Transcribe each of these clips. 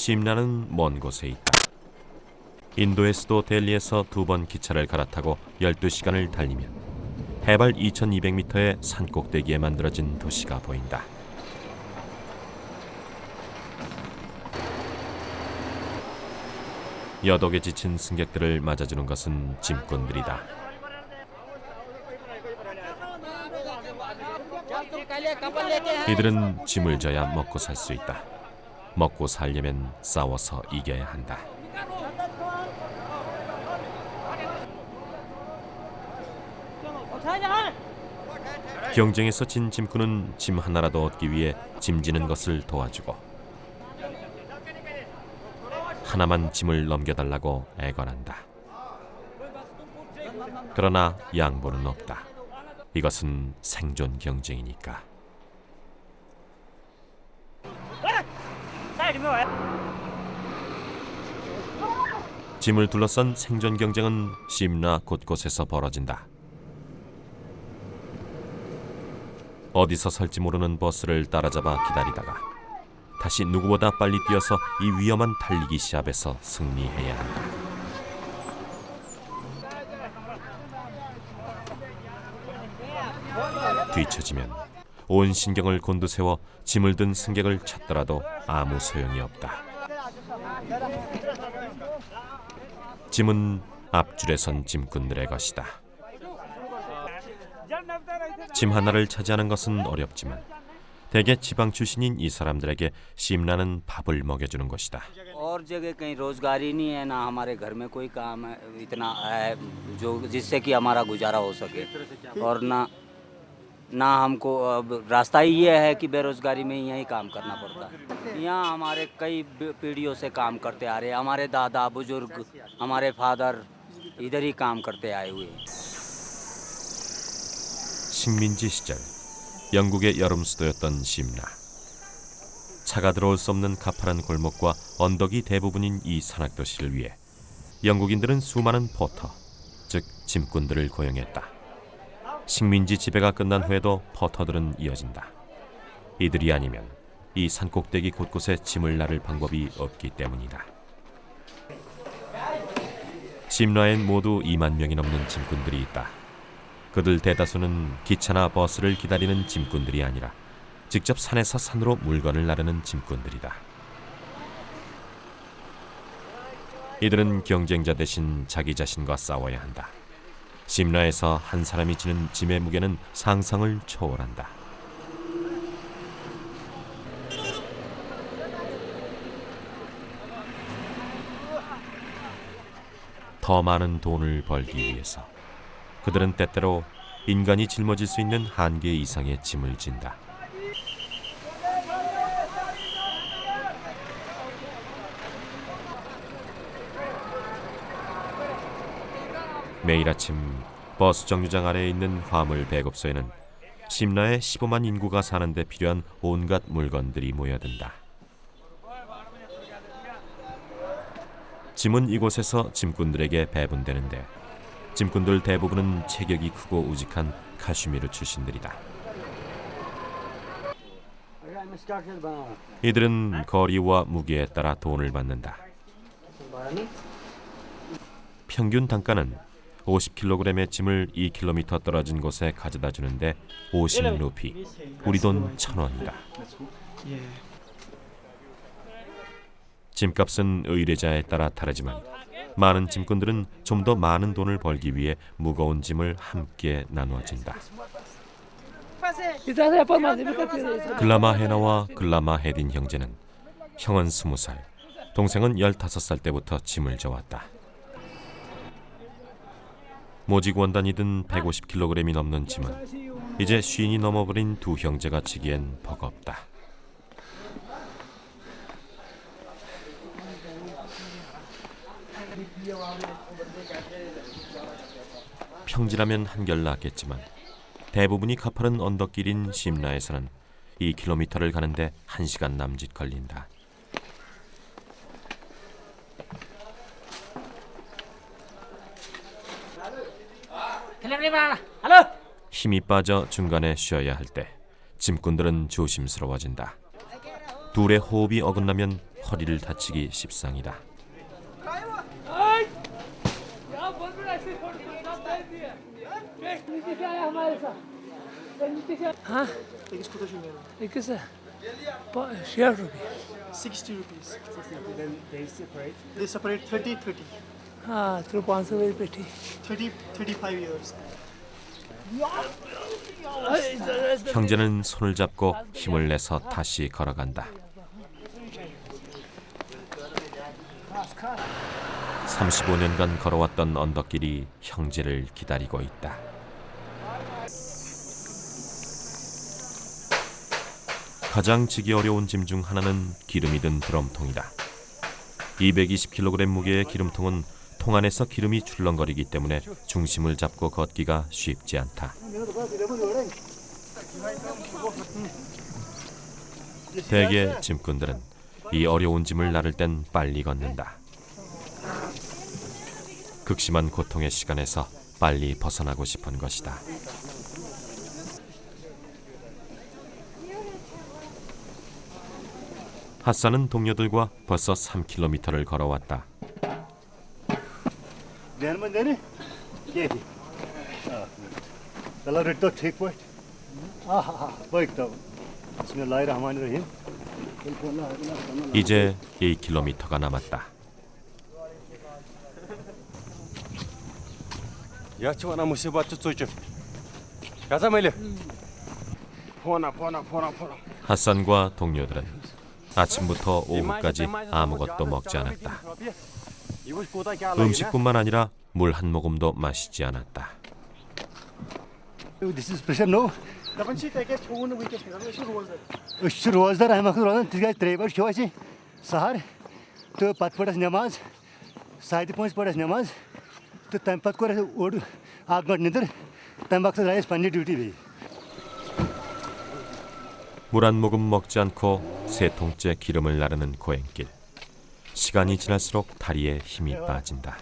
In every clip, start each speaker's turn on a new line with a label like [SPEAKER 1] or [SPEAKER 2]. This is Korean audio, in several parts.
[SPEAKER 1] 심나는 먼 곳에 있다. 인도의 수도 델리에서 2번 기차를 갈아타고 12시간을 달리면 해발 2200m의 산꼭대기에 만들어진 도시가 보인다. 여독에 지친 승객들을 맞아주는 것은 짐꾼들이다. 이들은 짐을 져야 먹고 살 수 있다. 먹고 살려면 싸워서 이겨야 한다. 경쟁에서 진 짐꾼은 짐 하나라도 얻기 위해 짐지는 것을 도와주고 하나만 짐을 넘겨달라고 애걸한다. 그러나 양보는 없다. 이것은 생존 경쟁이니까. 짐을 둘러싼 생존 경쟁은 심나 곳곳에서 벌어진다. 어디서 설지 모르는 버스를 따라잡아 기다리다가 다시 누구보다 빨리 뛰어서 이 위험한 달리기 시합에서 승리해야 한다. 뒤처지면 온 신경을 곤두세워 짐을 든 승객을 찾더라도 아무 소용이 없다. 짐은 앞줄에 선 짐꾼들의 것이다. 짐 하나를 차지하는 것은 어렵지만 대개 지방 출신인 이 사람들에게 심나는 밥을 먹여주는 것이다.
[SPEAKER 2] और जगह कहीं रोजगारी नहीं है ना हमारे घर में कोई काम है इतना है जो जिससे कि हमारा गुजारा हो सके और ना हमको अब रास्ता ही ये है कि बेरोजगारी में यहीं काम करना पड़ता है। यहाँ हमारे कई पीढ़ियों से काम करते आ रहे हैं। हमारे दादा बुजुर्ग हमारे फादर इधर ही काम करते आए हुए हैं।
[SPEAKER 1] 식민지 시절 영국의 여름 수도였던 심나. 차가 들어올 수 없는 가파른 골목과 언덕이 대부분인 이 산악도시를 위해 영국인들은 수많은 포터, 즉 짐꾼들을 고용했다. 식민지 지배가 끝난 후에도 포터들은 이어진다. 이들이 아니면 이 산꼭대기 곳곳에 짐을 나를 방법이 없기 때문이다. 심나엔 모두 2만 명이 넘는 짐꾼들이 있다. 그들 대다수는 기차나 버스를 기다리는 짐꾼들이 아니라 직접 산에서 산으로 물건을 나르는 짐꾼들이다. 이들은 경쟁자 대신 자기 자신과 싸워야 한다. 심나에서 한 사람이 지는 짐의 무게는 상상을 초월한다. 더 많은 돈을 벌기 위해서 그들은 때때로 인간이 짊어질 수 있는 한계 이상의 짐을 진다. 매일 아침 버스 정류장 아래에 있는 화물 배급소에는 심나의 15만 인구가 사는 데 필요한 온갖 물건들이 모여든다. 짐은 이곳에서 짐꾼들에게 배분되는데 짐꾼들 대부분은 체격이 크고 우직한 카슈미르 출신들이다. 이들은 거리와 무게에 따라 돈을 받는다. 평균 단가는 50kg의 짐을 2km 떨어진 곳에 가져다 주는데 50루피, 우리 돈 1,000원이다. 짐값은 의뢰자에 따라 다르지만 많은 짐꾼들은 좀 더 많은 돈을 벌기 위해 무거운 짐을 함께 나누어진다. 글라마 헤나와 글라마 헤딘 형제는 형은 20살, 동생은 15살 때부터 짐을 져왔다. 모직 원단이든 150kg이 넘는 짐은 이제 쉰이 넘어버린 두 형제가 지기엔 버겁다. 평지라면 한결 낫겠지만 대부분이 가파른 언덕길인 심나에서는 2km를 가는데 1시간 남짓 걸린다. 힘이 빠져 중간에 쉬어야 할 때 짐꾼들은 조심스러워진다. 둘의 호흡이 어긋나면 허리를 다치기 십상이다.
[SPEAKER 3] हाँ इक्कीस है 60 रुपये
[SPEAKER 4] 60 rupees. Then they separate 30.
[SPEAKER 3] हाँ तो 500 रुपये पेटी
[SPEAKER 4] 35 years.
[SPEAKER 1] 형제는 손을 잡고 힘을 내서 다시 걸어간다. 35년간 걸어왔던 언덕길이 형제를 기다리고 있다. 가장 지기 어려운 짐 중 하나는 기름이 든 드럼통이다. 220kg 무게의 기름통은 통 안에서 기름이 출렁거리기 때문에 중심을 잡고 걷기가 쉽지 않다. 대개 짐꾼들은 이 어려운 짐을 나를 땐 빨리 걷는다. 극심한 고통의 시간에서 빨리 벗어나고 싶은 것이다. 핫산은 동료들과 벌써 3km를 걸어왔다. 이제 2km가 남았다.
[SPEAKER 5] 야치와나 무시바 쭈쭈쭈 가자 말려 포나
[SPEAKER 1] 핫산과 동료들은 아침부터 오후까지 아무것도 먹지 않았다. 음식뿐만 아니라 물 한 모금도 마시지 않았다.
[SPEAKER 6] This is pressure no.
[SPEAKER 4] Dapan she take it phone we can roll that.
[SPEAKER 6] Üç rozdar aymak rolan tizgah treber şoğaçı sahar to patpadas namaz saydı points padas namaz to tempat kor od agmat nidir tembaksız rais panni duty be.
[SPEAKER 1] 물 한 모금 먹지 않고 세 통째 기름을 나르는 고행길. 시간이 지날수록 다리에 힘이 빠진다.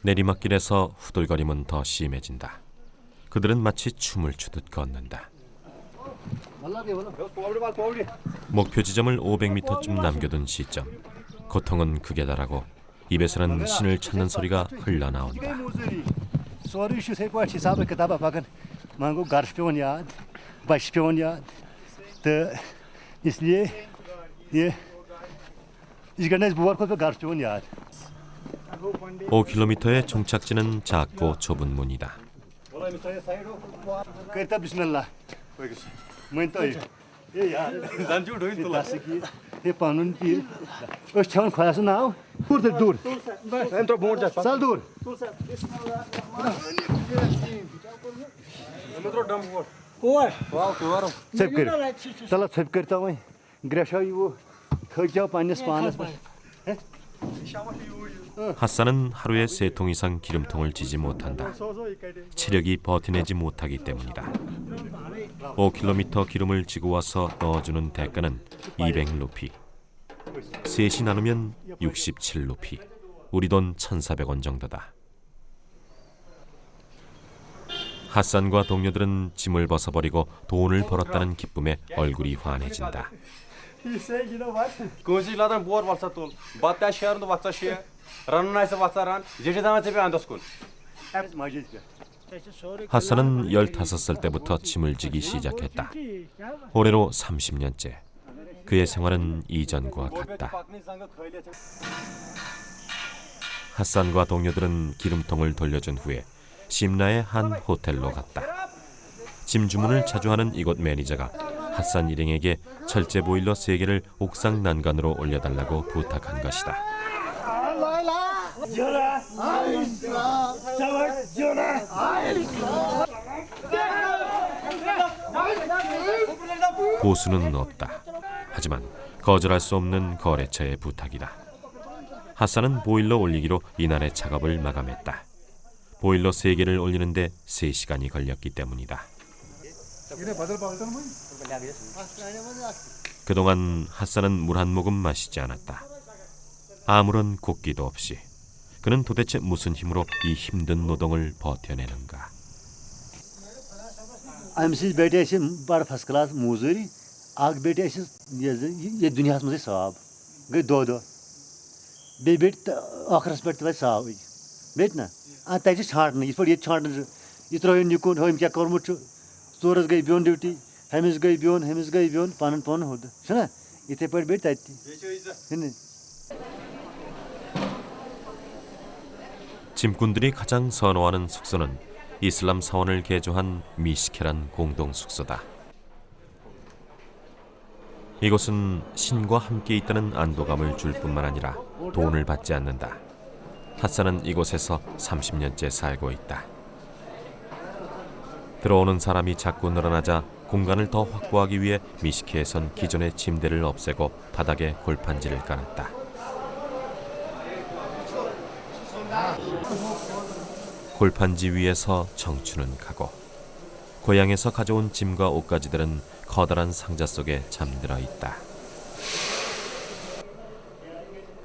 [SPEAKER 1] 내리막길에서 후들거림은 더 심해진다. 그들은 마치 춤을 추듯 걷는다. 목표 지점을 500m쯤 남겨둔 시점. 고통은 극에 달하고 입에서는 신을 찾는 소리가 흘러나온다.
[SPEAKER 6] Soru şu sefer hesabı kitaba bakın. Mango garş pe on yad, baş pe on yad. तो इसलिए ये इस गणेश बुआर को तो गार्च पे याद
[SPEAKER 1] 5km의 종착지는 작고 좁은 문이다.
[SPEAKER 6] करता बिस्मिल्लाह मैं तो ये यार
[SPEAKER 5] zanju doin tula
[SPEAKER 6] ये पानुन की उस छान खास ना दूर से दूर
[SPEAKER 5] entro board ja
[SPEAKER 6] साल दूर
[SPEAKER 5] entro dam board
[SPEAKER 4] Oi.
[SPEAKER 5] wow tuaro
[SPEAKER 6] सब कर चला सब करता हूँ ग्रेशा वो थक जाओ पानी पानस
[SPEAKER 1] 핫산은 하루에 3통 이상 기름통을 지지 못한다. 체력이 버티내지 못하기 때문이다. 5km 기름을 지고 와서 넣어주는 대가는 200루피. 셋이 나누면 67루피. 우리 돈 1,400원 정도다. 핫산과 동료들은 짐을 벗어버리고 돈을 벌었다는 기쁨에 얼굴이 환해진다.
[SPEAKER 5] kunsi ladan board watsa tul batta share do watsa share ranna isa watsa ran jeje dama chepe andoskun
[SPEAKER 1] 핫산은 15살 때부터 짐을 지기 시작했다. 올해로 30년째. 그의 생활은 이전과 같다. 핫산과 동료들은 기름통을 돌려준 후에 심라의 한 호텔로 갔다. 짐 주문을 자주 하는 이곳 매니저가 핫산 일행에게 철제 보일러 3개를 옥상 난간으로 올려달라고 부탁한 것이다. 보수는 없다. 하지만 거절할 수 없는 거래처의 부탁이다. 핫산은 보일러 올리기로 이날의 작업을 마감했다. 보일러 3개를 올리는데 3시간이 걸렸기 때문이다. 그동안 핫산은 물 한 모금 마시지 않았다. 아무런 곡기도 없이 그는 도대체 무슨 힘으로 이 힘든 노동을 버텨내는가.
[SPEAKER 6] अमि बेटे बड़ फर्स्ट क्लास मजूरी बेटे ये दुनिया मज साब गई दो बे अखरस पे वह साव बेट ना तक छाटन ये पे छाटन यह त्रो निकुन हम क्या कर्मुट चोरस गई बिन ड्यूटी हमिस गई बिन पन पन होद ना इथे पे बेट तक
[SPEAKER 1] 짐꾼들이 가장 선호하는 숙소는 이슬람 사원을 개조한 미시케란 공동 숙소다. 이곳은 신과 함께 있다는 안도감을 줄 뿐만 아니라 돈을 받지 않는다. 핫산은 이곳에서 30년째 살고 있다. 들어오는 사람이 자꾸 늘어나자 공간을 더 확보하기 위해 미시케에선 기존의 침대를 없애고 바닥에 골판지를 깔았다. 골판지 위에서 청춘은 가고 고향에서 가져온 짐과 옷가지들은 커다란 상자 속에 잠들어 있다.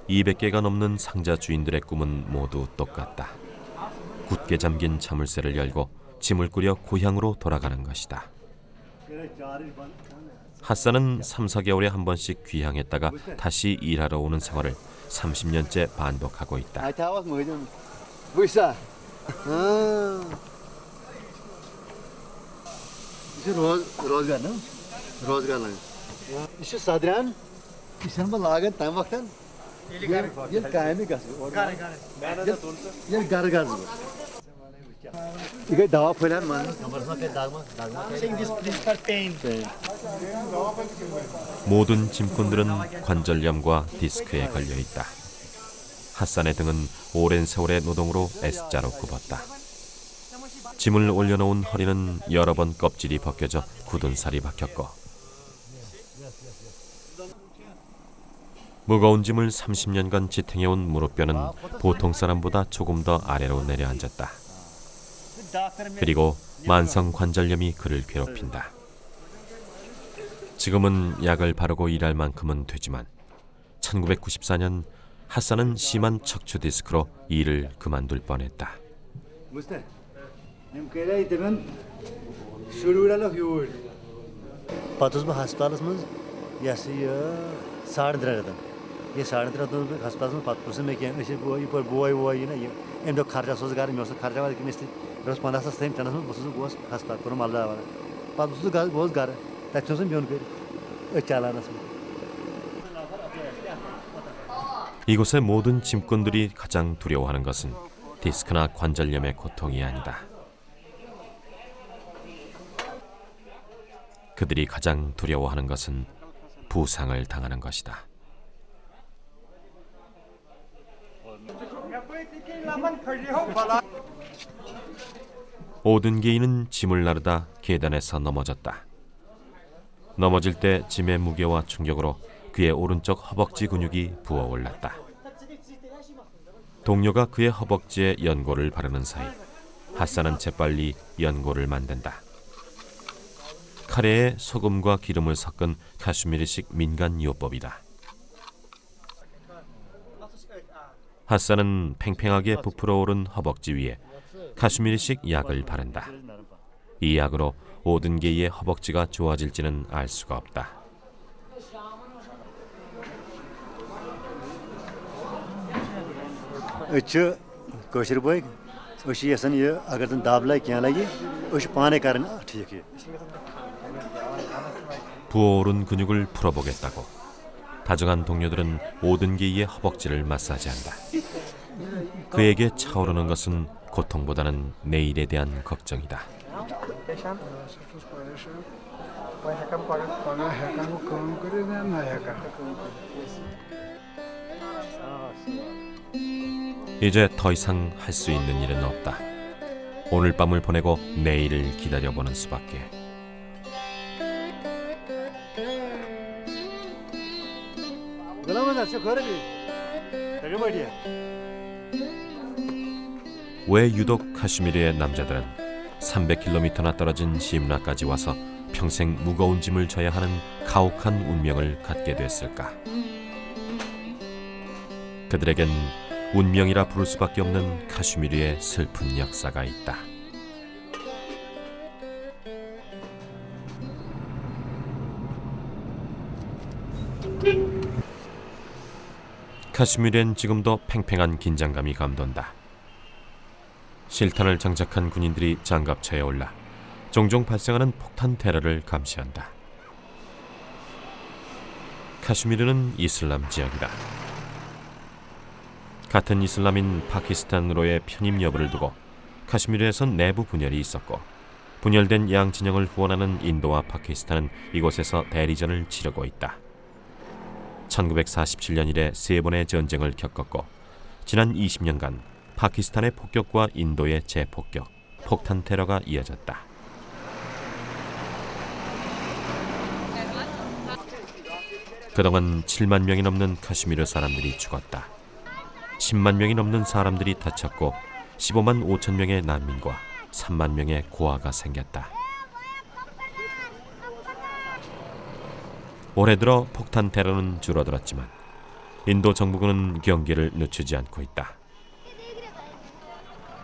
[SPEAKER 1] 200개가 넘는 상자 주인들의 꿈은 모두 똑같다. 굳게 잠긴 자물쇠를 열고 짐을 꾸려 고향으로 돌아가는 것이다. 핫산은 3, 4개월에 한 번씩 귀향했다가 다시 일하러 오는 생활을 30년째 반복하고 있다.
[SPEAKER 6] रोजगार ना रोजगार लगे यह सदरान यह लागत तम वक्त ये काम ये गर गर ये दवा फैलान मान
[SPEAKER 1] 모든 짐꾼들은 관절염과 디스크에 걸려 있다. 핫산의 등은 오랜 세월의 노동으로 S자로 굽었다. 짐을 올려놓은 허리는 여러 번 껍질이 벗겨져 굳은 살이 박혔고 무거운 짐을 30년간 지탱해온 무릎뼈는 보통 사람보다 조금 더 아래로 내려앉았다. 그리고 만성 관절염이 그를 괴롭힌다. 지금은 약을 바르고 일할 만큼은 되지만 1994년 핫산은 심한 척추 디스크로 일을 그만둘 뻔했다.
[SPEAKER 6] पतुस बह हस्पताल मज यह 3.5 ये 3.5 हस्पताल में पे पुस मे कह बोय वोय ना ये अमे दो खर्चा गर मे खर्चा वाले कि 15 थम टेनस में बस हस्पताल कोम अल्लाह पे बहुत गर तक म्योन कर चालानस
[SPEAKER 1] 이곳의 모든 짐꾼들이 가장 두려워하는 것은 디스크나 관절염의 고통이 아니다. 그들이 가장 두려워하는 것은 부상을 당하는 것이다. 오든게이는 짐을 나르다 계단에서 넘어졌다. 넘어질 때 짐의 무게와 충격으로 그의 오른쪽 허벅지 근육이 부어올랐다. 동료가 그의 허벅지에 연고를 바르는 사이 핫산은 재빨리 연고를 만든다. 카레에 소금과 기름을 섞은 카슈미리식 민간 요법이다. 핫산은 팽팽하게 부풀어 오른 허벅지 위에 카슈미리식 약을 바른다. 이 약으로 오든게이의 허벅지가 좋아질지는 알 수가 없다.
[SPEAKER 6] कशर बोय यसान यह अगर तुम दब लगे क्या लगे पाने कर ठीक है.
[SPEAKER 1] 부어오른 근육을 풀어보겠다고 다정한 동료들은 오든게이의 허벅지를 마사지한다. 그에게 차오르는 것은 고통보다는 내일에 대한 걱정이다. 이제 더 이상 할 수 있는 일은 없다. 오늘 밤을 보내고 내일을 기다려보는 수밖에. 왜 유독 카슈미르의 남자들은 300km나 떨어진 시임라까지 와서 평생 무거운 짐을 져야 하는 가혹한 운명을 갖게 됐을까? 그들에겐 운명이라 부를 수밖에 없는 카슈미르의 슬픈 역사가 있다. 카슈미르엔 지금도 팽팽한 긴장감이 감돈다. 실탄을 장착한 군인들이 장갑차에 올라 종종 발생하는 폭탄 테러를 감시한다. 카슈미르는 이슬람 지역이다. 같은 이슬람인 파키스탄으로의 편입 여부를 두고 카슈미르에선 내부 분열이 있었고, 분열된 양 진영을 후원하는 인도와 파키스탄은 이곳에서 대리전을 치르고 있다. 1947년 이래 3번의 전쟁을 겪었고, 지난 20년간 파키스탄의 폭격과 인도의 재폭격, 폭탄 테러가 이어졌다. 그동안 7만 명이 넘는 카슈미르 사람들이 죽었다. 10만 명이 넘는 사람들이 다쳤고 15만 5천 명의 난민과 3만 명의 고아가 생겼다. 올해 들어 폭탄 테러는 줄어들었지만 인도 정부군은 경계를 늦추지 않고 있다.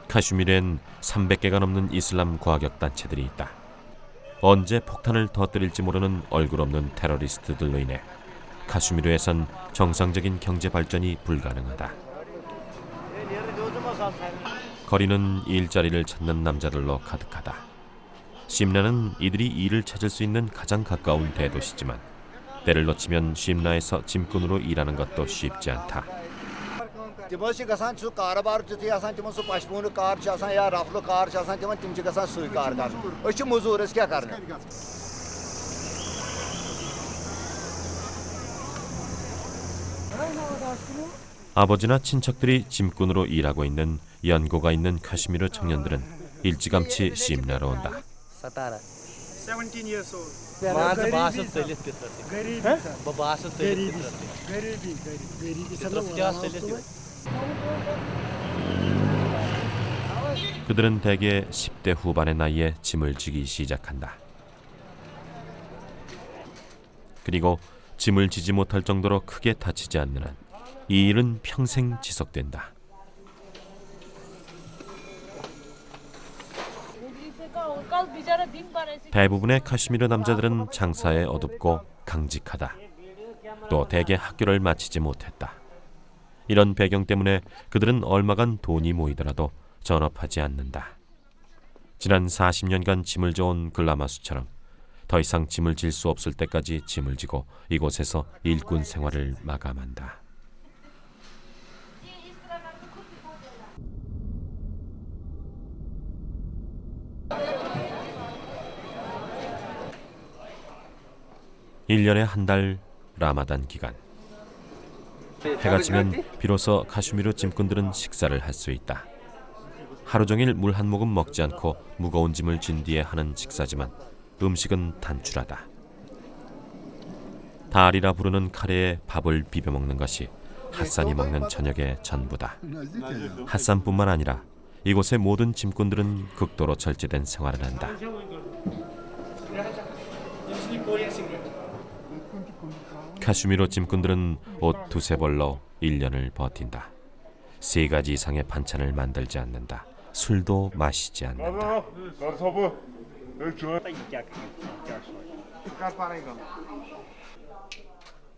[SPEAKER 1] 카슈미르엔 300개가 넘는 이슬람 과격 단체들이 있다. 언제 폭탄을 터뜨릴지 모르는 얼굴 없는 테러리스트들로 인해 카슈미르에선 정상적인 경제 발전이 불가능하다. 거리는 일자리를 찾는 남자들로 가득하다. 심라는 이들이 일을 찾을 수 있는 가장 가까운 대도시지만 때를 놓치면 심라에서 짐꾼으로 일하는 것도 쉽지 않다. 아버지나 친척들이 짐꾼으로 일하고 있는 연고가 있는 카슈미르 청년들은 일찌감치 심라로 온다.
[SPEAKER 4] 17 years old.
[SPEAKER 1] 그들은 대개 10대 후반의 나이에 짐을 지기 시작한다. 그리고 짐을 지지 못할 정도로 크게 다치지 않는 한 이 일은 평생 지속된다. 대부분의 카슈미르 남자들은 장사에 어둡고 강직하다. 또 대개 학교를 마치지 못했다. 이런 배경 때문에 그들은 얼마간 돈이 모이더라도 전업하지 않는다. 지난 40년간 짐을 져온 글라마수처럼 더 이상 짐을 질 수 없을 때까지 짐을 지고 이곳에서 일꾼 생활을 마감한다. (1년에) 한 달 라마단 기간. 해가 지면 비로소 카슈미르 짐꾼들은 식사를 할 수 있다. 하루 종일 물 한 모금 먹지 않고 무거운 짐을 진 뒤에 하는 식사지만 음식은 단출하다. 달이라 부르는 카레에 밥을 비벼 먹는 것이 핫산이 먹는 저녁의 전부다. 핫산뿐만 아니라 이곳의 모든 짐꾼들은 극도로 절제된 생활을 한다. 카슈미르 짐꾼들은 옷 2-3벌로 1년을 버틴다. 3가지 이상의 반찬을 만들지 않는다. 술도 마시지 않는다.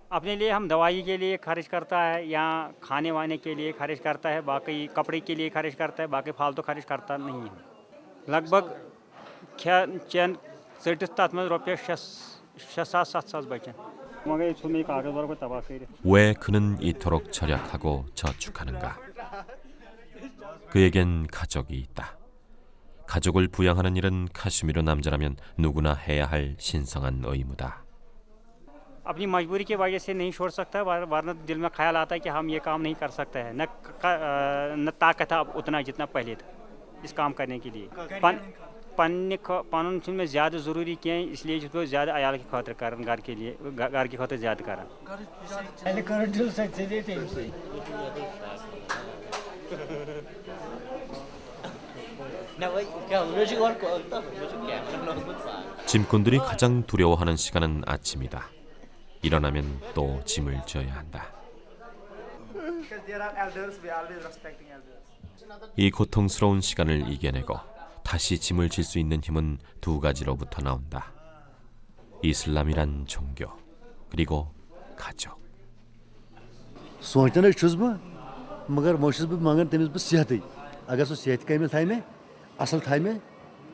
[SPEAKER 7] अपने लिए हम दवाई के लिए खर्च करता है या खाने वाने के लिए खर्च करता है, बाकी कपड़े के लिए खर्च करता है, बाकी फालतू खर्च करता नहीं है। लगभग खेन चैन सटिस तथ में रुपये 6,000-7,000 बचन मगर इसमें कागज वर्ग तबाह कर
[SPEAKER 1] 왜 그는 이토록 절약하고 저축하는가? 그에겐 가족이 있다. 가족을 부양하는 일은 카슈미르 남자라면 누구나 해야 할 신성한 의무다.
[SPEAKER 7] अपनी मजबूरी की वजह से नहीं छोड़ सकता, वरना दिल में ख्याल आता है कि हम ये काम नहीं कर सकते हैं, न ताकत है अब उतना जितना पहले था इस काम करने के लिए। पन में ज़्यादा ज़रूरी क्या है, इसलिए जो ज़्यादा अयाल की खातिर कर घर की खातिर ज़्यादा कर
[SPEAKER 1] 짐꾼들이 가장 두려워하는 시간은 아침이다. 일어나면 또 짐을 져야 한다. 이 고통스러운 시간을 이겨내고 다시 짐을 질 수 있는 힘은 2가지로부터 나온다. 이슬람이란 종교, 그리고 가족.
[SPEAKER 6] सोचन छुस बह मगर वो बह मंगान तमिस बह सेहत अगर सह सेहत कमिल थाय मे असल थाय मे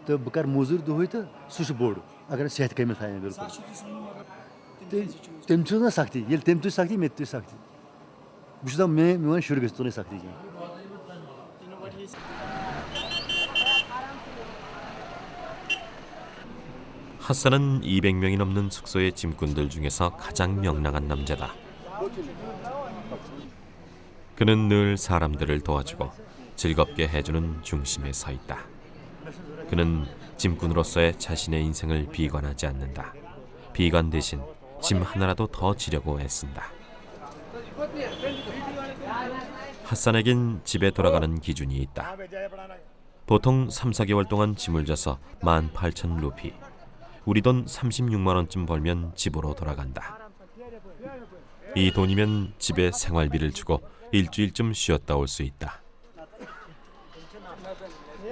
[SPEAKER 6] तो बह कर मजूर दुह तो सह बोड़ अगर सेहत कमिल थाय मे बिल्कुल तम ना सख्ती ये तम तुज सख्ती मे तुज सख्ती बह मेन शुर गो तुन सख्ती कह
[SPEAKER 1] 핫산은 200명이 넘는 숙소의 짐꾼들 중에서 가장 명랑한 남자다. 그는 늘 사람들을 도와주고 즐겁게 해주는 중심에 서 있다. 그는 짐꾼으로서의 자신의 인생을 비관하지 않는다. 비관 대신 짐 하나라도 더 지려고 애쓴다. 핫산에겐 집에 돌아가는 기준이 있다. 보통 3, 4개월 동안 짐을 져서 18,000루피, 우리 돈 36만 원쯤 벌면 집으로 돌아간다. 이 돈이면 집에 생활비를 주고 일주일쯤 쉬었다 올 수 있다.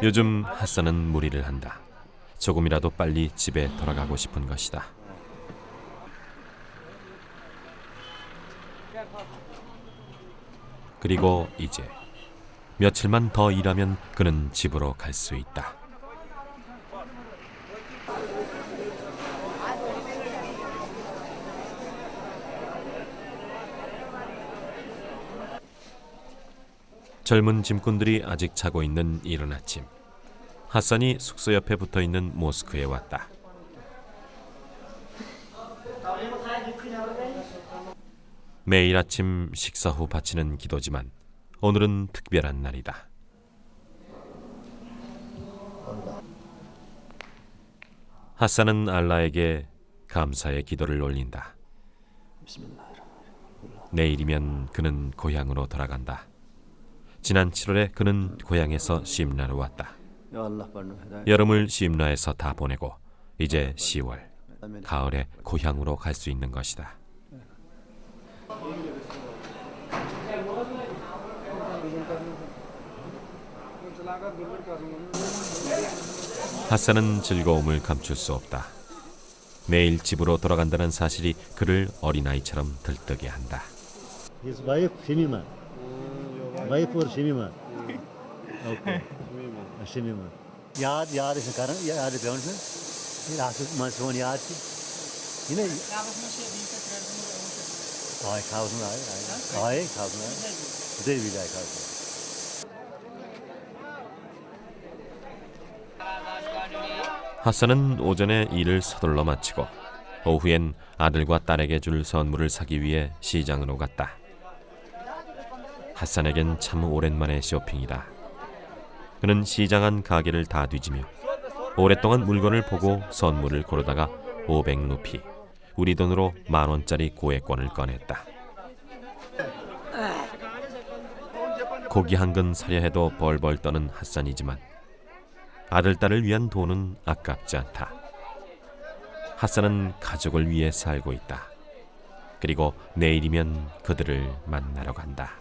[SPEAKER 1] 요즘 핫산은 무리를 한다. 조금이라도 빨리 집에 돌아가고 싶은 것이다. 그리고 이제 며칠만 더 일하면 그는 집으로 갈 수 있다. 젊은 짐꾼들이 아직 자고 있는 이른 아침, 핫산이 숙소 옆에 붙어있는 모스크에 왔다. 매일 아침 식사 후 바치는 기도지만 오늘은 특별한 날이다. 핫산은 알라에게 감사의 기도를 올린다. 내일이면 그는 고향으로 돌아간다. 지난 7월에 그는 고향에서 심라로 왔다. 여름을 심라에서 다 보내고 이제 10월, 가을에 고향으로 갈 수 있는 것이다. 핫산은 즐거움을 감출 수 없다. 내일 집으로 돌아간다는 사실이 그를 어린아이처럼 들뜨게 한다.
[SPEAKER 6] His wife Shemima. Wife or Shemima? Okay. Shemima. याद है कारण याद है कौन सा ये रात में सोन याद थी ये नहीं आए खाओ सुना आए खाओ सुना दे भी जाए खाओ
[SPEAKER 1] 핫산은 오전에 일을 서둘러 마치고 오후엔 아들과 딸에게 줄 선물을 사기 위해 시장으로 갔다. 핫산에겐 참 오랜만의 쇼핑이다. 그는 시장 안 가게를 다 뒤지며 오랫동안 물건을 보고 선물을 고르다가 500루피, 우리 돈으로 10,000원짜리 고액권을 꺼냈다. 고기 한 근 사려 해도 벌벌 떠는 핫산이지만 아들, 딸을 위한 돈은 아깝지 않다. 핫산은 가족을 위해 살고 있다. 그리고 내일이면 그들을 만나러 간다.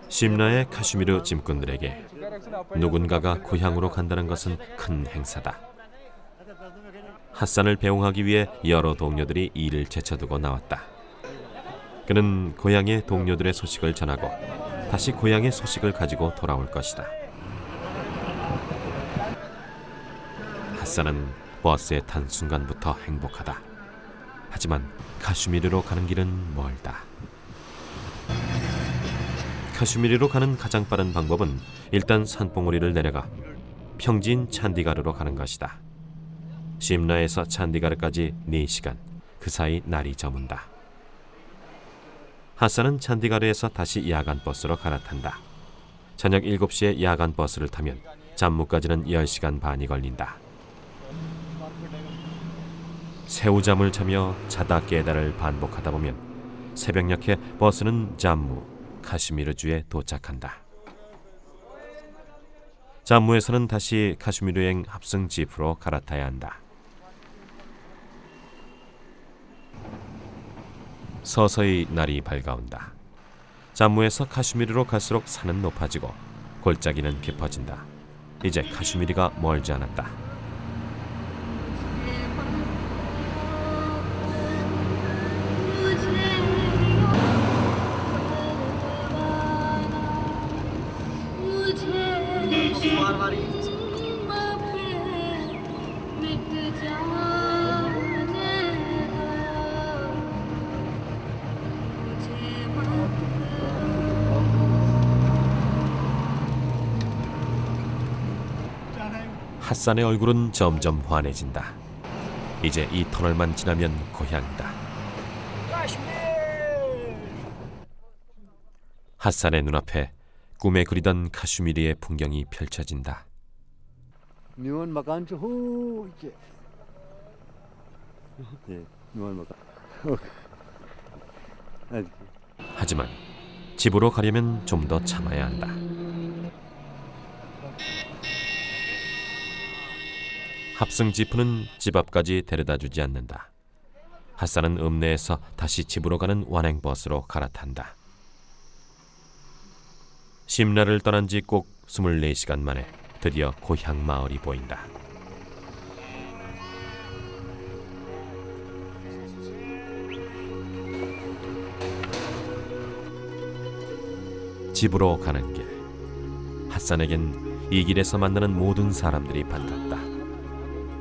[SPEAKER 1] 심라의 카슈미르 짐꾼들에게 누군가가 고향으로 간다는 것은 큰 행사다. 핫산을 배웅하기 위해 여러 동료들이 일을 제쳐두고 나왔다. 그는 고향의 동료들의 소식을 전하고 다시 고향의 소식을 가지고 돌아올 것이다. 핫산은 버스에 탄 순간부터 행복하다. 하지만 카슈미르로 가는 길은 멀다. 카슈미르로 가는 가장 빠른 방법은 일단 산봉우리를 내려가 평지인 찬디가르로 가는 것이다. 심라에서 찬디가르까지 4시간, 그 사이 날이 저문다. 핫산은 찬디가르에서 다시 야간 버스로 갈아탄다. 저녁 7시에 야간 버스를 타면 잠무까지는 10시간 반이 걸린다. 새우잠을 자며 자다 깨다를 반복하다 보면 새벽녘에 버스는 잠무, 카슈미르주에 도착한다. 잠무에서는 다시 카슈미르행 합승 지프로 갈아타야 한다. 서서히 날이 밝아온다. 잠무에서 카슈미르로 갈수록 산은 높아지고 골짜기는 깊어진다. 이제 카슈미르가 멀지 않았다. 핫산의 얼굴은 점점 환해진다. 이제 이 터널만 지나면 고향이다. 핫산의 눈앞에 꿈에 그리던 카슈미르의 풍경이 펼쳐진다.
[SPEAKER 6] میون مکان چھُ ہُہ کہِ میون مکان
[SPEAKER 1] 하지만 집으로 가려면 좀 더 참아야 한다. 합승 지프는 집 앞까지 데려다 주지 않는다. 핫산은 읍내에서 다시 집으로 가는 완행버스로 갈아탄다. 심라를 떠난 지 꼭 24시간 만에 드디어 고향 마을이 보인다. 집으로 가는 길. 핫산에겐 이 길에서 만나는 모든 사람들이 반갑다.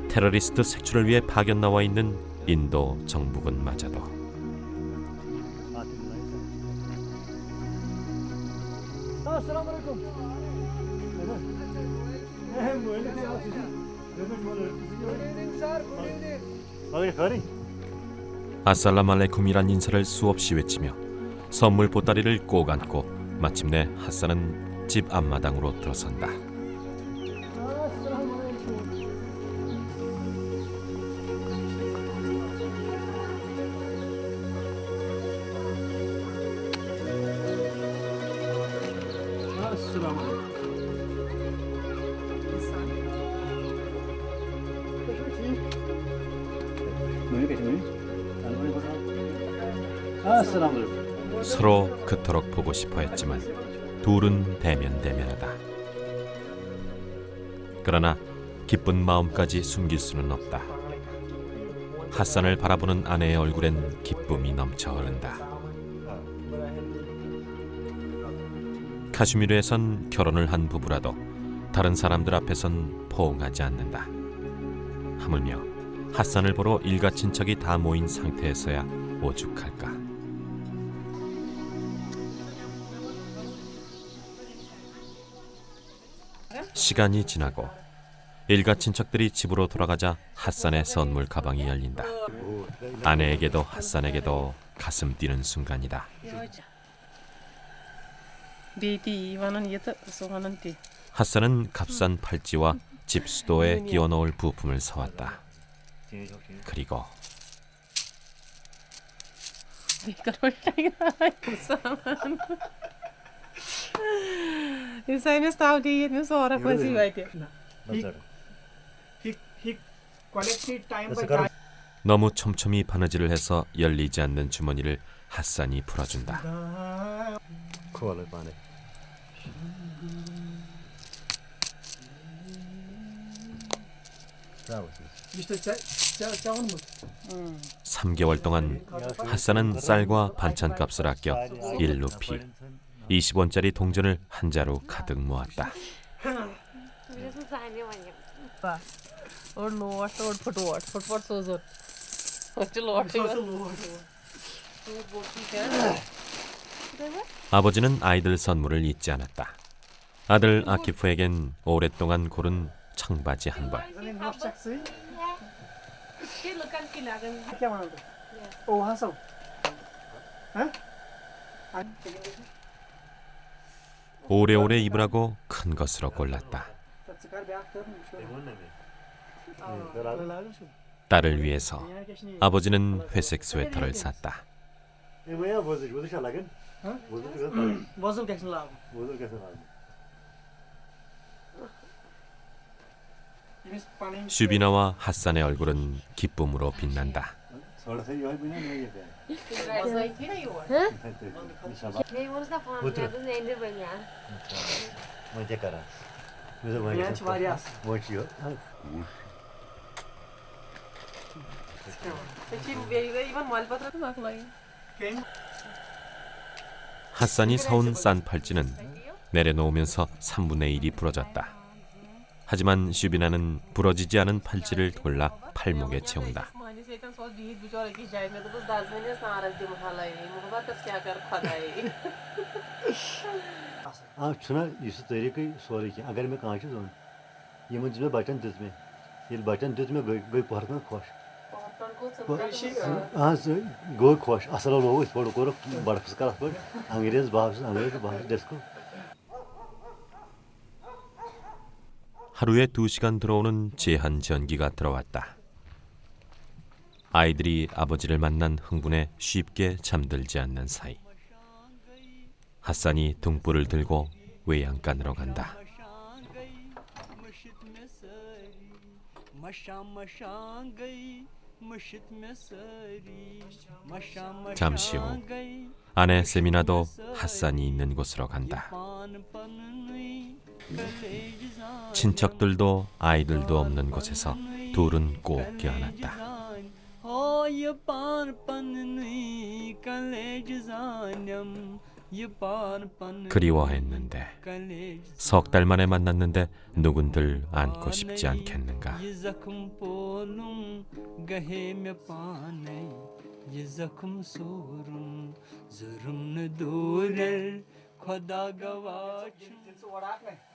[SPEAKER 1] 테러리스트 색출을 위해 파견 나와 있는 인도 정부군마저도. 아살라말레쿰이란 인사를 수없이 외치며 선물 보따리를 꼭 안고 마침내 핫산은 집 앞마당으로 들어선다. 서로 그토록 보고 싶어 했지만 둘은 대면대면하다. 그러나 기쁜 마음까지 숨길 수는 없다. 핫산을 바라보는 아내의 얼굴엔 기쁨이 넘쳐 흐른다. 카슈미르에선 결혼을 한 부부라도 다른 사람들 앞에선 포옹하지 않는다. 하물며 핫산을 보러 일가 친척이 다 모인 상태에서야 오죽할까. 시간이 지나고 일가 친척들이 집으로 돌아가자 핫산의 선물 가방이 열린다. 아내에게도 핫산에게도 가슴 뛰는 순간이다. 핫산은 값싼 팔찌와 집 수도에 끼워 넣을 부품을 사왔다. 그리고
[SPEAKER 4] He collected time by time.
[SPEAKER 1] 너무 촘촘히 바느질을 해서 열리지 않는 주머니를 핫산이 풀어준다.
[SPEAKER 4] Mr. Chawan
[SPEAKER 1] 3개월 동안 핫산은 쌀과 반찬값을 아껴 1루피 20원짜리 동전을 한 자루 가득 모았다. 아버지는 아이들 선물을 잊지 않았다. 아들 아키프에겐 오랫동안 고른 청바지 한 벌.
[SPEAKER 4] Oh, Hasan.
[SPEAKER 1] 오래오래 입으라고 큰 것으로 골랐다. 딸을 위해서 아버지는 회색 스웨터를 샀다.
[SPEAKER 4] Wasn't getting loud.
[SPEAKER 1] 슈비나와 핫산의 얼굴은 기쁨으로 빛난다. 핫산이 사온 싼 팔찌는 내려놓으면서 3분의 1이 부러졌다. 하지만 슈비나는 부러지지 않은 팔찌를 골라 팔목에 채운다.
[SPEAKER 6] Yemen this button this में ये बटन दिस में गई पहरन खुश हाँ गो खुश असल लोग इस बड़ कोर बड़फस कर पर अंग्रेज बाहर डेस्को
[SPEAKER 1] 하루에 2시간 들어오는 제한 전기가 들어왔다. 아이들이 아버지를 만난 흥분에 쉽게 잠들지 않는 사이 핫산이 등불을 들고 외양간으로 간다. 잠시 후 아내 세미나도 핫산이 있는 곳으로 간다. 친척들도 아이들도 없는 곳에서 둘은 꼭 껴안았다. 그리워했는데 석 달 만에 만났는데 누군들 안고 싶지 않겠는가.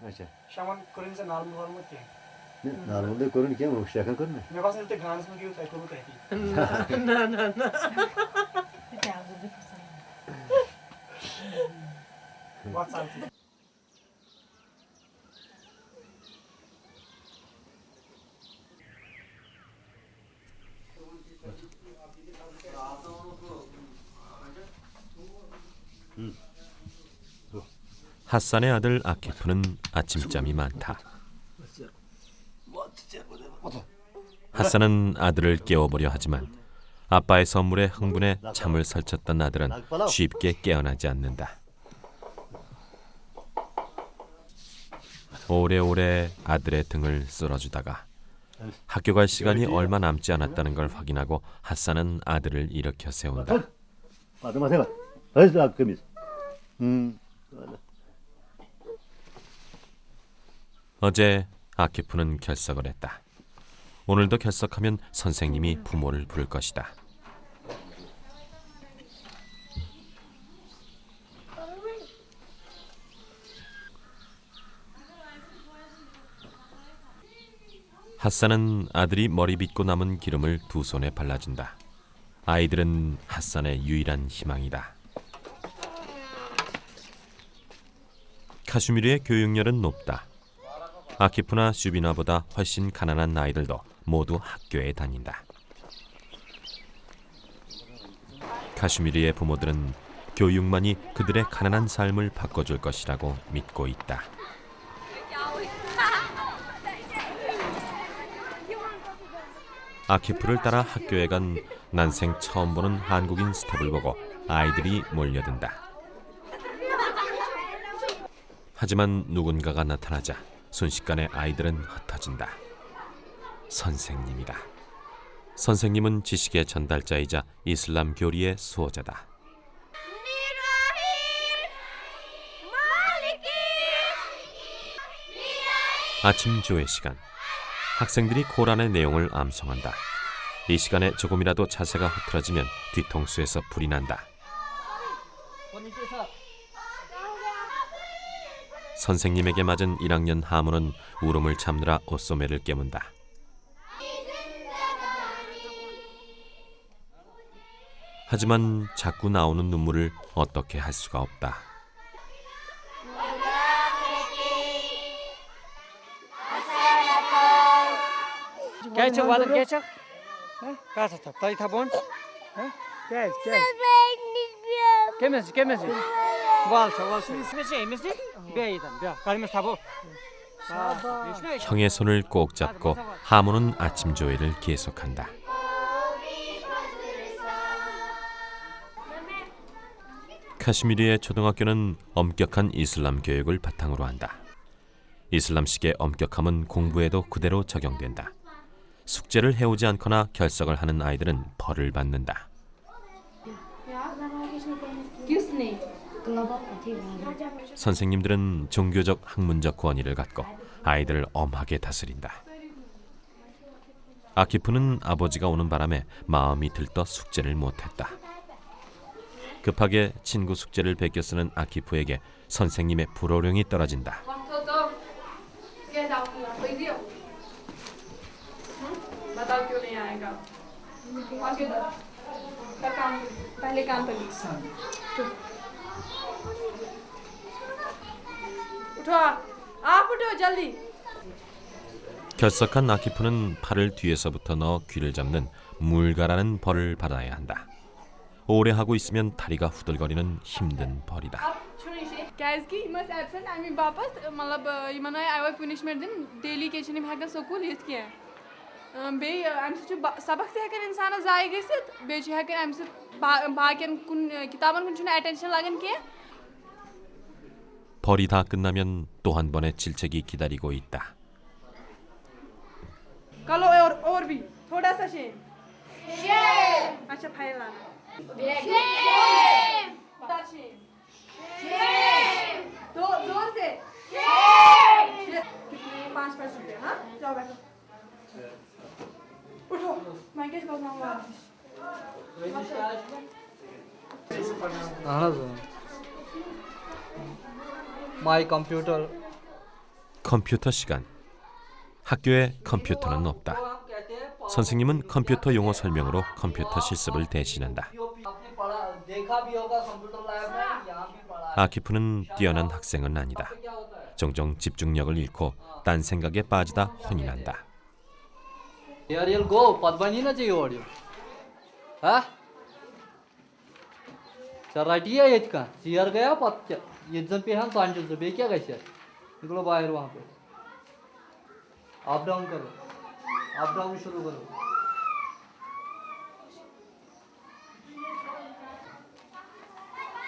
[SPEAKER 6] अच्छा
[SPEAKER 4] शामन करें से नाल मुहाल मत क्या
[SPEAKER 6] नालों दे करून क्या वो शेखन करने
[SPEAKER 4] मेरे पास इतने गाने में क्यों साइकिल में कहती बहुत साल से
[SPEAKER 1] 핫산의 아들 아키프는 아침잠이 많다. 핫산은 아들을 깨워보려 하지만 아빠의 선물에 흥분해 잠을 설쳤던 아들은 쉽게 깨어나지 않는다. 오래오래 아들의 등을 쓸어주다가 학교 갈 시간이 얼마 남지 않았다는 걸 확인하고 핫산은 아들을 일으켜 세운다. 어제 아키프는 결석을 했다. 오늘도 결석하면 선생님이 부모를 부를 것이다. 핫산은 아들이 머리 빗고 남은 기름을 두 손에 발라준다. 아이들은 핫산의 유일한 희망이다. 카슈미르의 교육열은 높다. 아키프나 슈비나보다 훨씬 가난한 아이들도 모두 학교에 다닌다. 카슈미르의 부모들은 교육만이 그들의 가난한 삶을 바꿔줄 것이라고 믿고 있다. 아키프를 따라 학교에 간 난생 처음 보는 한국인 스텝을 보고 아이들이 몰려든다. 하지만 누군가가 나타나자 순식간에 아이들은 흩어진다. 선생님이다. 선생님은 지식의 전달자이자 이슬람 교리의 수호자다. 아침 조회 시간. 학생들이 코란의 내용을 암송한다. 이 시간에 조금이라도 자세가 흐트러지면 뒤통수에서 불이 난다. 선생님에게 맞은 1학년 하모는 울음을 참느라 옷소매를 깨문다. 하지만 자꾸 나오는 눈물을 어떻게 할 수가 없다.
[SPEAKER 7] कैसे वादन कैसे कहाँ था तई था बोन केमेसी वाल्स मेसी बे이다 야 가리면 타보
[SPEAKER 1] 형의 손을 꼭 잡고 하모는 아침 조회를 계속한다. 카슈미르의 초등학교는 엄격한 이슬람 교육을 바탕으로 한다. 이슬람식의 엄격함은 공부에도 그대로 적용된다. 숙제를 해오지 않거나 결석을 하는 아이들은 벌을 받는다. 선생님들은 종교적 학문적 권위를 갖고 아이들을 엄하게 다스린다. 아키프는 아버지가 오는 바람에 마음이 들떠 숙제를 못했다. 급하게 친구 숙제를 베껴 쓰는 아키프에게 선생님의 불호령이 떨어진다.
[SPEAKER 8] जाएगा आगे का काम पहले काम कर उठो आप उठो जल्दी
[SPEAKER 1] 결석한 아키프는 팔을 뒤에서부터 넣어 귀를 잡는 물가라는 벌을 받아야 한다. 오래 하고 있으면 다리가 후들거리는 힘든 벌이다.
[SPEAKER 8] कैज़कि यम एब्सेंट अमी वापस मतलब यमन आयो पनिशमेंट दिन डेली के छन हेकन स्कूल यथ के बे अम सबक ते हेकन इंसान जाय गसित बे छ हेकन अम बाकियन कुन किताबन कुन छन अटेंशन लागन के
[SPEAKER 1] 벌이 다 끝나면 또 한 번의 질책이 기다리고 있다.
[SPEAKER 8] कलो और भी थोड़ा सा शेम अच्छा फाइल लाना शेम तो जोर से कितने 5 रुपये हाँ जाओ बैठो उठो मैं क्या बताऊँगा
[SPEAKER 9] My computer.
[SPEAKER 1] 컴퓨터 시간. 학교에 컴퓨터는 없다. 선생님은 컴퓨터 용어 설명으로 컴퓨터 실습을 대신한다. 아키프는 뛰어난 학생은 아니다. 종종 집중력을 잃고 딴 생각에 빠지다 혼이 난다.
[SPEAKER 9] Here you'll go. पद बनी ना चाहिए ऑडियो हाँ चल राइट ये एज का चेयर गया पद क्या ये जन पे हम तांजल से बे क्या कैसे निकलो बाहर वहाँ पे अप डाउन करो अप डाउन शुरू करो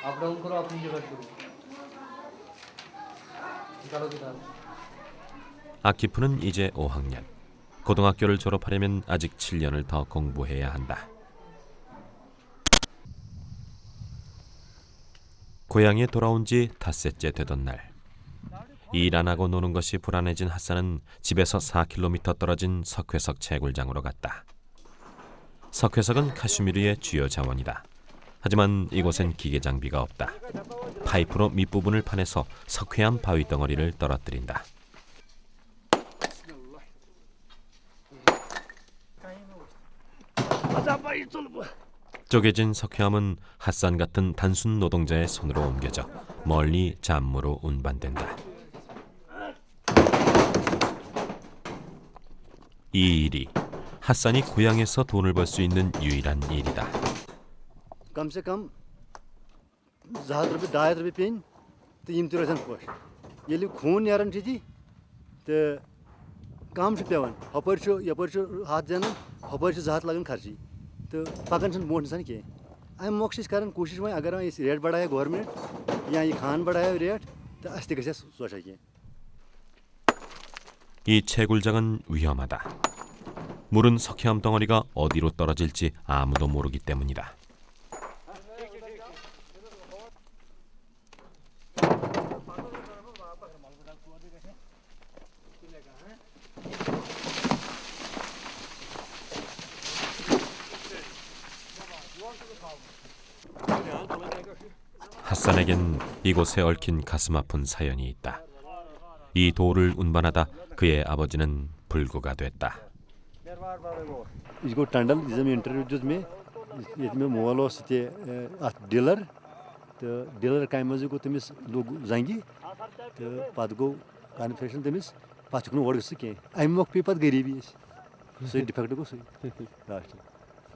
[SPEAKER 9] अप डाउन करो अपनी जगह शुरू निकालो किताब
[SPEAKER 1] 아키프는 이제 5학년. 고등학교를 졸업하려면 아직 7년을 더 공부해야 한다. 고향에 돌아온 지 닷새째 되던 날. 일 안 하고 노는 것이 불안해진 핫산은 집에서 4km 떨어진 석회석 채굴장으로 갔다. 석회석은 카슈미르의 주요 자원이다. 하지만 이곳엔 기계 장비가 없다. 파이프로 밑부분을 파내서 석회암 바위 덩어리를 떨어뜨린다. 쪼개진 석회암은 핫산 같은 단순 노동자의 손으로 옮겨져 멀리 잠무로 운반된다. 이 일이 핫산이 고향에서 돈을 벌 수 있는 유일한 일이다.
[SPEAKER 6] कम से कम 2 रुपये 2 रुपये पेन तो यम रोजन खुश ये खून नारान थी तो कम पेवान हपर यपर हाथ जाना हपर 2 लगन खर्ची तो पकन मोट इंसान कह अम मौक कर कोशिश वह अगर रेट बढ़ाया गवर्नमेंट या ये खान बढ़ाया रेट तो अस ग सोचा कह
[SPEAKER 1] 이 채굴장은 위험하다. 물은 석회암 덩어리가 어디로 떨어질지 아무도 모르기 때문이다. 핫산에겐 이곳에 얽힌 가슴 아픈 사연이 있다. 이 돌을 운반하다 그의 아버지는 불구가 됐다.
[SPEAKER 6] इसको टंडल जिसमें इंटरव्यू दिस में ये मोल डीलर तो डीलर कम मज गो तमिस लोग जंगी तो पत गो कन्फेशन तमिस पत ओर ग कह अम मौक पे पत गरीबी सही डिफेक्ट गो सही लास्ट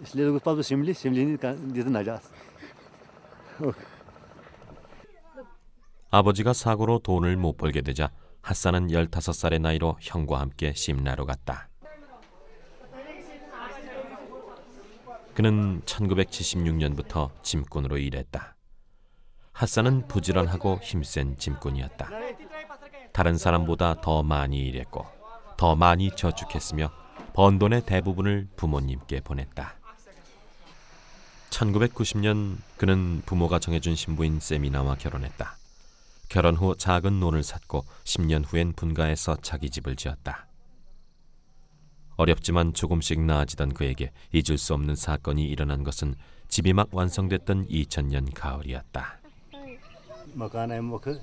[SPEAKER 6] इसलिए लोग पत सिमली दित नजास
[SPEAKER 1] 아버지가 사고로 돈을 못 벌게 되자 핫산은 15살의 나이로 형과 함께 심나로 갔다. 그는 1976년부터 짐꾼으로 일했다. 핫산은 부지런하고 힘센 짐꾼이었다. 다른 사람보다 더 많이 일했고 더 많이 저축했으며 번 돈의 대부분을 부모님께 보냈다. 1990년 그는 부모가 정해준 신부인 세미나와 결혼했다. 결혼 후 작은 논을 샀고 10년 후엔 분가해서 자기 집을 지었다. 어렵지만 조금씩 나아지던 그에게 잊을 수 없는 사건이 일어난 것은 집이 막 완성됐던 2000년 가을이었다.
[SPEAKER 6] मकान आम वक्त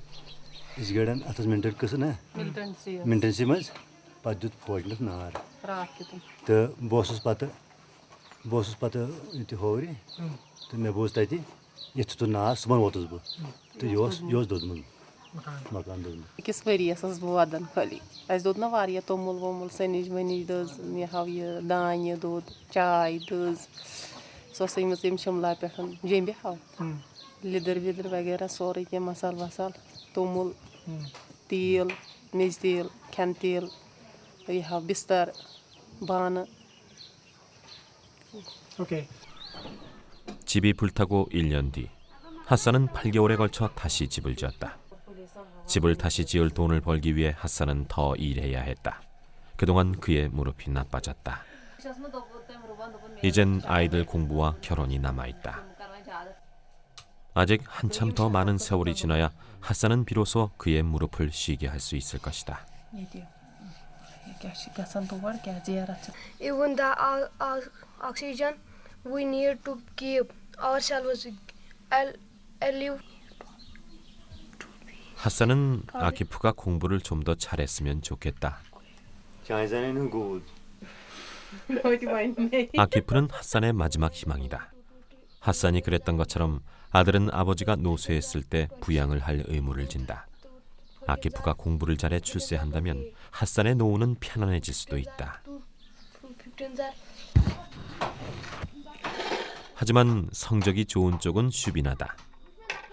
[SPEAKER 6] इस गड़न अतस मिनट कस ना मिनटन मज पे दुत फोजन नार तो बह पत Bosus pata itu hori. Tu me bos tadi. Itu tu na suman votos bu. Tu yos dodum. Makan dodum.
[SPEAKER 10] Kis varias as voadan khali. As dod na varia tomul vomul senish venish dos me havia danha dod chai dos. Só saímos em chamlar para jembe hav. Lider vider वगैरह सोरे के मसाल वसाल तोमुल तेल मेज तेल खान तेल यह बिस्तर बान.
[SPEAKER 4] 오케이.
[SPEAKER 1] 집이 불타고 1년 뒤 핫산은 8개월에 걸쳐 다시 집을 지었다. 집을 다시 지을 돈을 벌기 위해 핫산은 더 일해야 했다. 그동안 그의 무릎이 나빠졌다. 이젠 아이들 공부와 결혼이 남아있다. 아직 한참 더 많은 세월이 지나야 핫산은 비로소 그의 무릎을 쉬게 할 수 있을 것이다.
[SPEAKER 11] Even the oxygen we need to keep ourselves alive.
[SPEAKER 1] 핫산은 아키프가 공부를 좀 더 잘했으면 좋겠다. 아키프는 핫산의 마지막 희망이다. 핫산이 그랬던 것처럼 아들은 아버지가 노쇠했을 때 부양을 할 의무를 진다. 아키프가 공부를 잘해 출세한다면 핫산의 노후는 편안해질 수도 있다. 하지만 성적이 좋은 쪽은 슈비나다.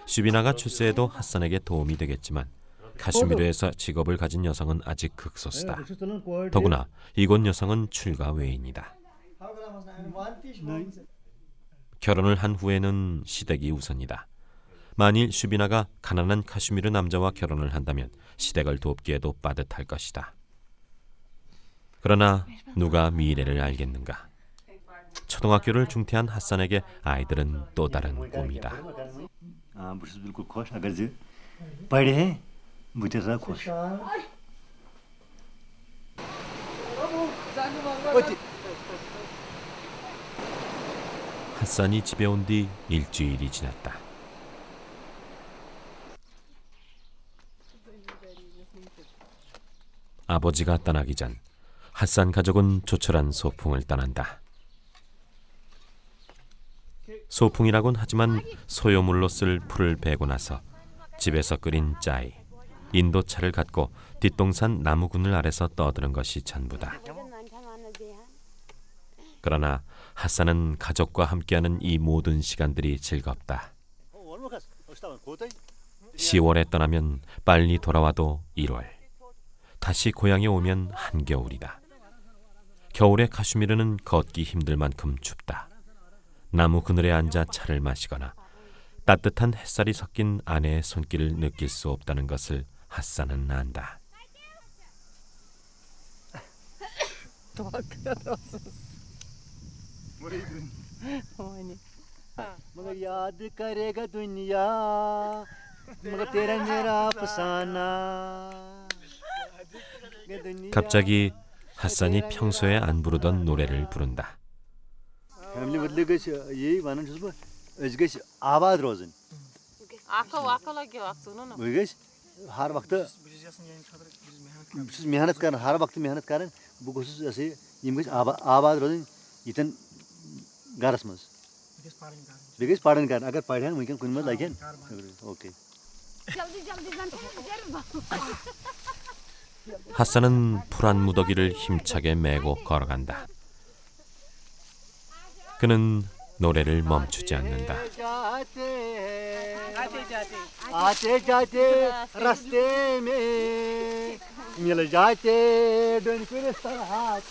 [SPEAKER 1] 슈비나가 출세해도 핫산에게 도움이 되겠지만 카슈미르에서 직업을 가진 여성은 아직 극소수다. 더구나 이곳 여성은 출가 외인이다. 결혼을 한 후에는 시댁이 우선이다. 만일 슈비나가 가난한 카슈미르 남자와 결혼을 한다면 시댁을 돕기에도 빠듯할 것이다. 그러나 누가 미래를 알겠는가? 초등학교를 중퇴한 핫산에게 아이들은 또 다른 꿈이다. 핫산이 집에 온 뒤 일주일이 지났다. 아버지가 떠나기 전 핫산 가족은 조촐한 소풍을 떠난다. 소풍이라곤 하지만 소요물로 쓸 풀을 베고 나서 집에서 끓인 짜이, 인도차를 갖고 뒷동산 나무 그늘 아래서 떠드는 것이 전부다. 그러나 핫산은 가족과 함께하는 이 모든 시간들이 즐겁다. 10월에 떠나면 빨리 돌아와도 1월. 다시 고향에 오면 한겨울이다. 겨울에 카슈미르는 걷기 힘들 만큼 춥다. 나무 그늘에 앉아 차를 마시거나 따뜻한 햇살이 섞인 아내의 손길을 느낄 수 없다는 것을 핫산은 안다. 갑자기 핫산이 평소에 안 부르던 노래를 부른다.
[SPEAKER 6] हर वक्त मेहनत कर हर वक्त मेहनत कर बह गोस यम गई आबाद रोजन यन गरस मज बे पढ़न कर अगर पढ़न वनकन कुन मज लगन ओके.
[SPEAKER 1] 핫산은 풀한 무더기를 힘차게 메고 걸어간다. 그는 노래를 멈추지 않는다.
[SPEAKER 6] आते जाते रास्ते में मिल जाते डोन फिर साथ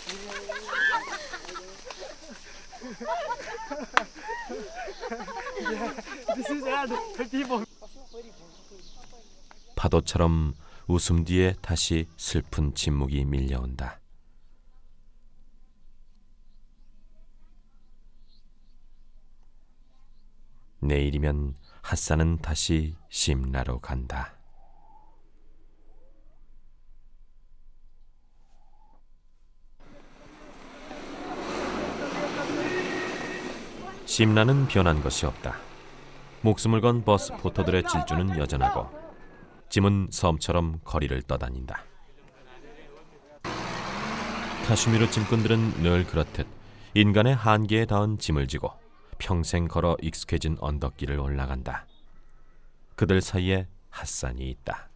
[SPEAKER 1] 파도처럼 웃음 뒤에 다시 슬픈 침묵이 밀려온다. 내일이면 핫산은 다시 심나로 간다. 심나는 변한 것이 없다. 목숨을 건 버스 포터들의 질주는 여전하고 짐은 섬처럼 거리를 떠다닌다. 카슈미르 짐꾼들은 늘 그렇듯 인간의 한계에 닿은 짐을 지고 평생 걸어 익숙해진 언덕길을 올라간다. 그들 사이에 핫산이 있다.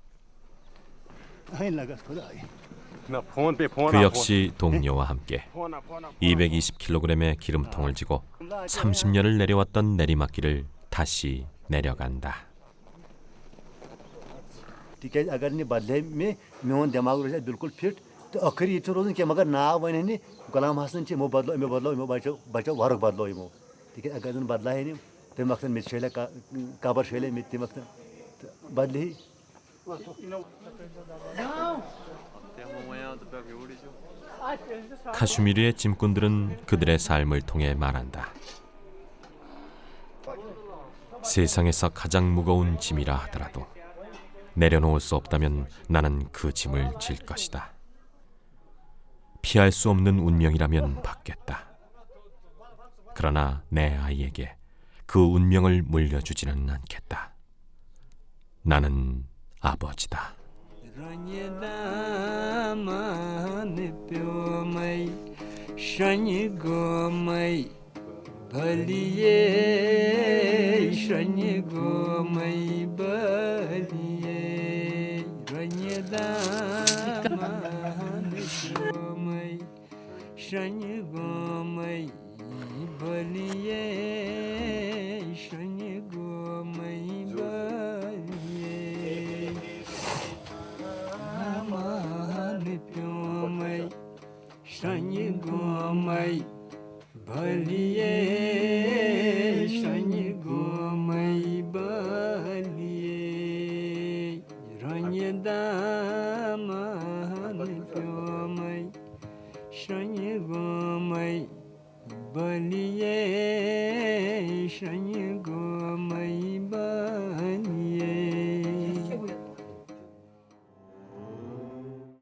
[SPEAKER 1] 그 역시 동료와 함께 220kg의 기름통을 지고 30년을 내려왔던 내리막길을 다시 내려간다.
[SPEAKER 6] तिकेज अगर ने बदले में मेन दिमाग रोज बिल्कुल फिट तो अखरी ये रोजन के मगर ना वन है गुलाम हसन चे मो बदलो इमो बचो वर्क बदलो इमो ठीक है अगर बदला है नहीं तो मक्तन मित शेले काबर शेले मित मक्तन बदली
[SPEAKER 1] 카슈미르의 짐꾼들은 그들의 삶을 통해 말한다. 세상에서 가장 무거운 짐이라 하더라도 내려놓을 수 없다면 나는 그 짐을 질 것이다. 피할 수 없는 운명이라면 받겠다. 그러나 내 아이에게 그 운명을 물려주지는 않겠다. 나는 아버지다.
[SPEAKER 12] Shani gomai baliye shani